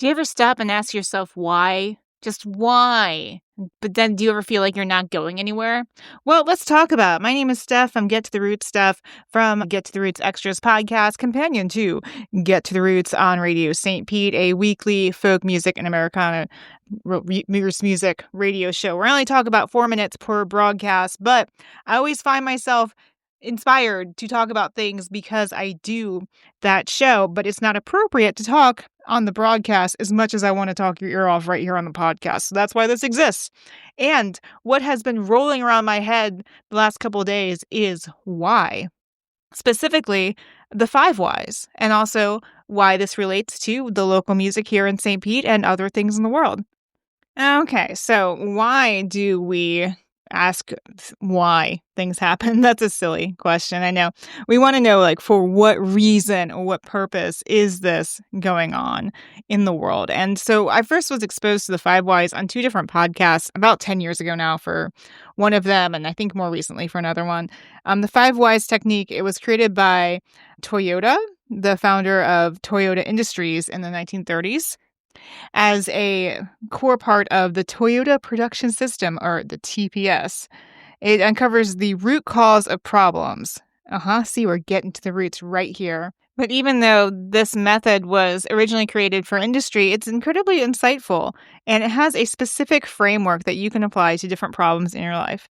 Do you ever stop and ask yourself why? Just why? But then do you ever feel like you're not going anywhere? Well, let's talk about it. My name is Steph. I'm Get to the Roots Steph from Get to the Roots Extras podcast, companion to Get to the Roots on Radio St. Pete, a weekly folk music and Americana music radio show where I only talk about 4 minutes per broadcast, but I always find myself inspired to talk about things because I do that show, but it's not appropriate to talk on the broadcast as much as I want to talk your ear off right here on the podcast. So that's why this exists. And what has been rolling around my head the last couple of days is why. Specifically, the 5 whys, and also why this relates to the local music here in St. Pete and other things in the world. Okay, so why do we ask why things happen? That's a silly question, I know. We want to know, like, for what reason or what purpose is this going on in the world? And so I first was exposed to the 5 whys on 2 different podcasts about 10 years ago now for one of them, and I think more recently for another one. The 5 whys technique, it was created by Toyota, the founder of Toyota Industries in the 1930s. As a core part of the Toyota Production System, or the TPS. It uncovers the root cause of problems. See, we're getting to the roots right here. But even though this method was originally created for industry, it's incredibly insightful, and it has a specific framework that you can apply to different problems in your life.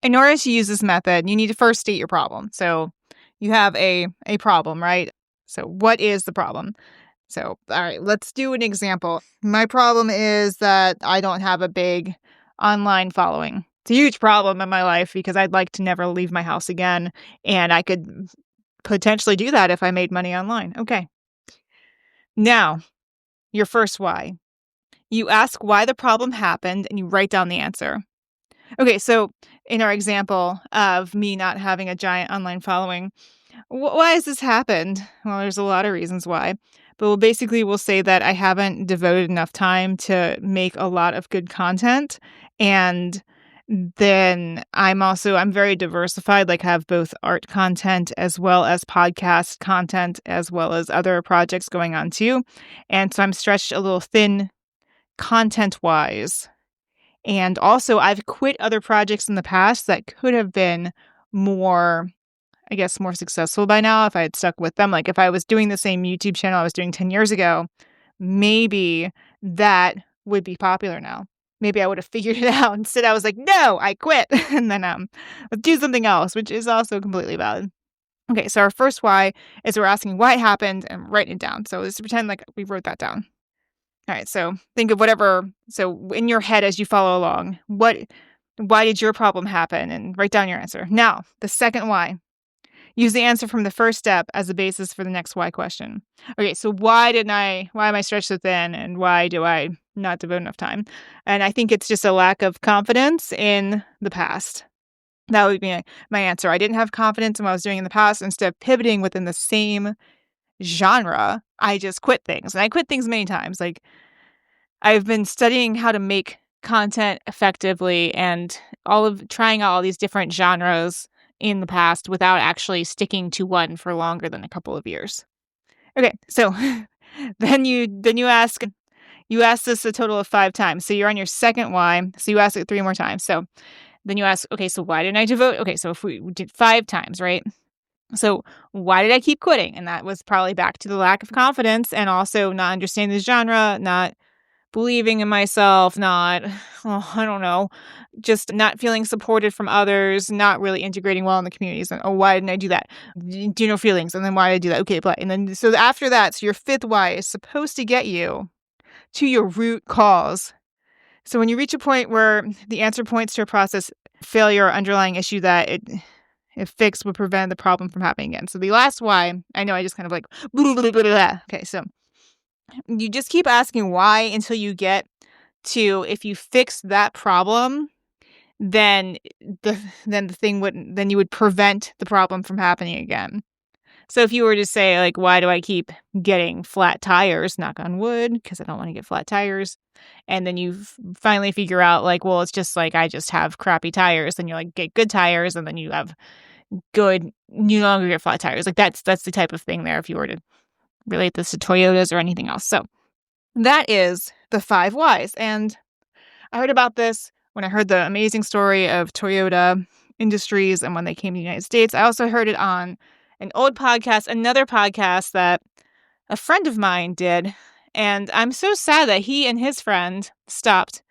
In order to use this method, you need to first state your problem. So you have a problem, right? So what is the problem? So, all right, let's do an example. My problem is that I don't have a big online following. It's a huge problem in my life because I'd like to never leave my house again, and I could potentially do that if I made money online. Okay. Now, your first why. You ask why the problem happened, and you write down the answer. Okay, so in our example of me not having a giant online following, why has this happened? Well, there's a lot of reasons why. But we'll say that I haven't devoted enough time to make a lot of good content. And then I'm very diversified, like have both art content as well as podcast content, as well as other projects going on too. And so I'm stretched a little thin content-wise. And also I've quit other projects in the past that could have been more successful by now if I had stuck with them. Like if I was doing the same YouTube channel I was doing 10 years ago, maybe that would be popular now. Maybe I would have figured it out. Instead, I was like, no, I quit. And then let's do something else, which is also completely valid. Okay, so our first why is we're asking why it happened and writing it down. So let's pretend like we wrote that down. All right, so think of so in your head as you follow along, why did your problem happen? And write down your answer. Now, the second why. Use the answer from the first step as a basis for the next why question. Okay, so why am I stretched so thin, and why do I not devote enough time? And I think it's just a lack of confidence in the past. That would be my answer. I didn't have confidence in what I was doing in the past. Instead of pivoting within the same genre, I just quit things. And I quit things many times. Like I've been studying how to make content effectively and trying out all these different genres in the past without actually sticking to one for longer than a couple of years. Okay, so then you ask this a total of 5 times. So you're on your second why. So you ask it 3 more times. So then you ask, okay, so why didn't I devote? Okay, so if we did 5 times, right? So why did I keep quitting? And that was probably back to the lack of confidence and also not understanding the genre, not believing in myself, just not feeling supported from others, not really integrating well in the communities. And, why didn't I do that? Do you know feelings? And then why did I do that? Okay, and then, so after that, so your 5th why is supposed to get you to your root cause. So when you reach a point where the answer points to a process failure or underlying issue that it fixed would prevent the problem from happening again. So the last why, I know I just kind of like, blah, blah, blah, blah. Okay, so you just keep asking why until you get to, if you fix that problem, then you would prevent the problem from happening again. So if you were to say, like, why do I keep getting flat tires, knock on wood, because I don't want to get flat tires, and then you finally figure out, like, well, it's just like I just have crappy tires, then you're like, get good tires, and then you have you no longer get flat tires. Like that's the type of thing there if you were to relate this to Toyotas or anything else. So That is the 5 whys. And I heard about this when I heard the amazing story of Toyota Industries and when they came to the United States. I also heard it on an old podcast, another podcast that a friend of mine did. And I'm so sad that he and his friend stopped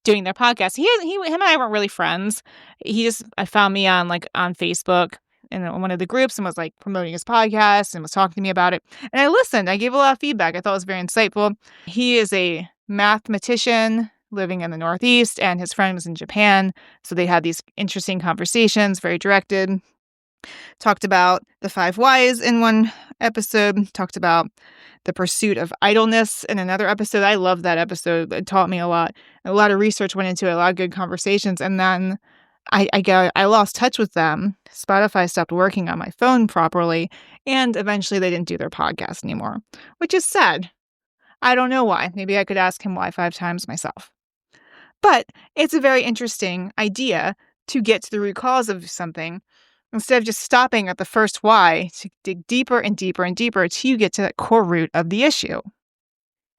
doing their podcast. Him and I weren't really friends. I found me on Facebook in one of the groups and was like promoting his podcast and was talking to me about it. And I listened. I gave a lot of feedback. I thought it was very insightful. He is a mathematician living in the Northeast, and his friend was in Japan. So they had these interesting conversations, very directed. Talked about the 5 whys in one episode, talked about the pursuit of idleness in another episode. I loved that episode. It taught me a lot. A lot of research went into it, a lot of good conversations. And then I lost touch with them. Spotify stopped working on my phone properly, and eventually they didn't do their podcast anymore, which is sad. I don't know why. Maybe I could ask him why 5 times myself. But it's a very interesting idea to get to the root cause of something instead of just stopping at the first why, to dig deeper and deeper and deeper until you get to that core root of the issue.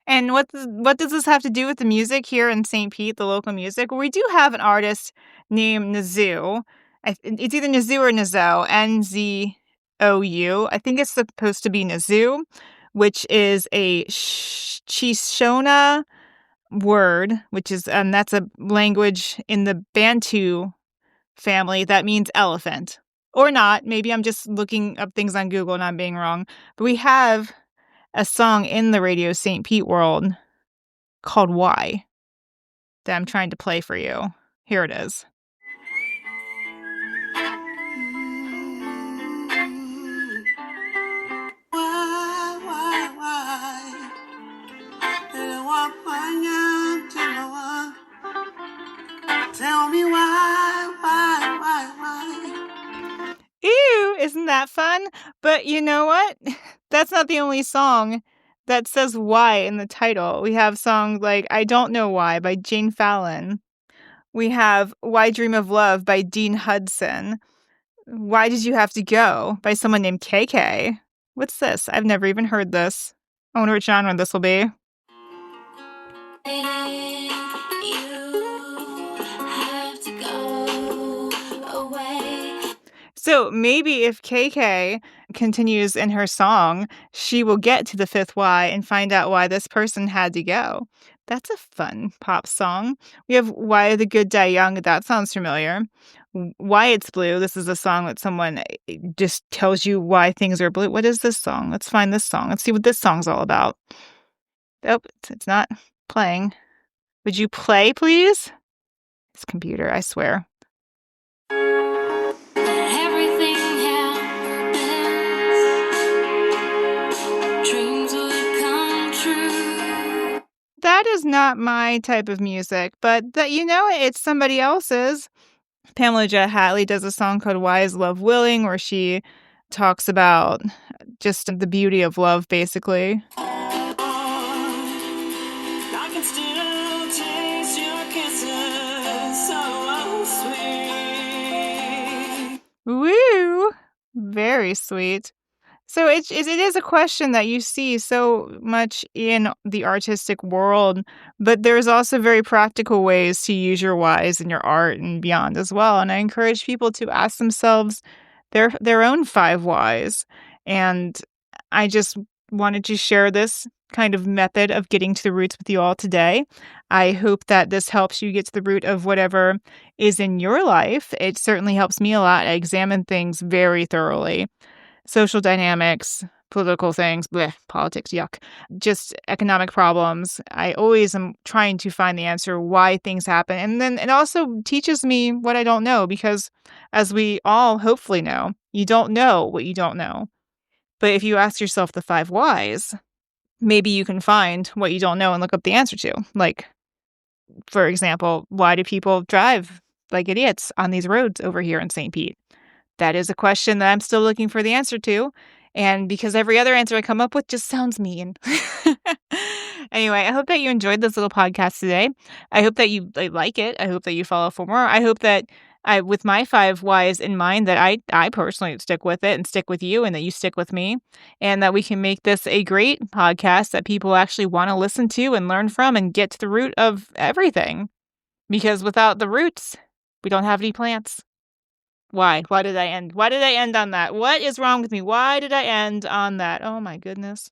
And what does this have to do with the music here in St. Pete, the local music? Well, we do have an artist named Nzou. It's either Nzou or Nzou, Nzou. I think it's supposed to be Nzou, which is a Shona word, which is that's a language in the Bantu family that means elephant. Or not. Maybe I'm just looking up things on Google and I'm being wrong. But we have a song in the Radio St. Pete world called Why that I'm trying to play for you. Here it is. Tell me why. Ew, isn't that fun? But you know what? That's not the only song that says why in the title. We have songs like I Don't Know Why by Jane Fallon. We have Why Dream of Love by Dean Hudson. Why Did You Have to Go by someone named KK. What's this? I've never even heard this. I wonder what genre this will be. So maybe if KK continues in her song, she will get to the 5th why and find out why this person had to go. That's a fun pop song. We have Why the Good Die Young. That sounds familiar. Why It's Blue. This is a song that someone just tells you why things are blue. What is this song? Let's find this song. Let's see what this song's all about. Oh, it's not playing. Would you play, please? This computer, I swear. That is not my type of music, but it's somebody else's. Pamela Jett Hatley does a song called Why Is Love Willing, where she talks about just the beauty of love, basically. I can still taste your kisses, so sweet. Woo! Very sweet. So it is a question that you see so much in the artistic world, but there's also very practical ways to use your whys in your art and beyond as well. And I encourage people to ask themselves their own 5 whys. And I just wanted to share this kind of method of getting to the roots with you all today. I hope that this helps you get to the root of whatever is in your life. It certainly helps me a lot. I examine things very thoroughly. Social dynamics, political things, politics, yuck, just economic problems. I always am trying to find the answer why things happen. And then it also teaches me what I don't know, because as we all hopefully know, you don't know what you don't know. But if you ask yourself the 5 whys, maybe you can find what you don't know and look up the answer to. Like, for example, why do people drive like idiots on these roads over here in St. Pete? That is a question that I'm still looking for the answer to. And because every other answer I come up with just sounds mean. Anyway, I hope that you enjoyed this little podcast today. I hope that you like it. I hope that you follow for more. I hope that I with my 5 whys in mind that I personally stick with it and stick with you and that you stick with me, and that we can make this a great podcast that people actually wanna listen to and learn from and get to the root of everything. Because without the roots, we don't have any plants. Why? Why did I end on that? What is wrong with me? Why did I end on that? Oh my goodness.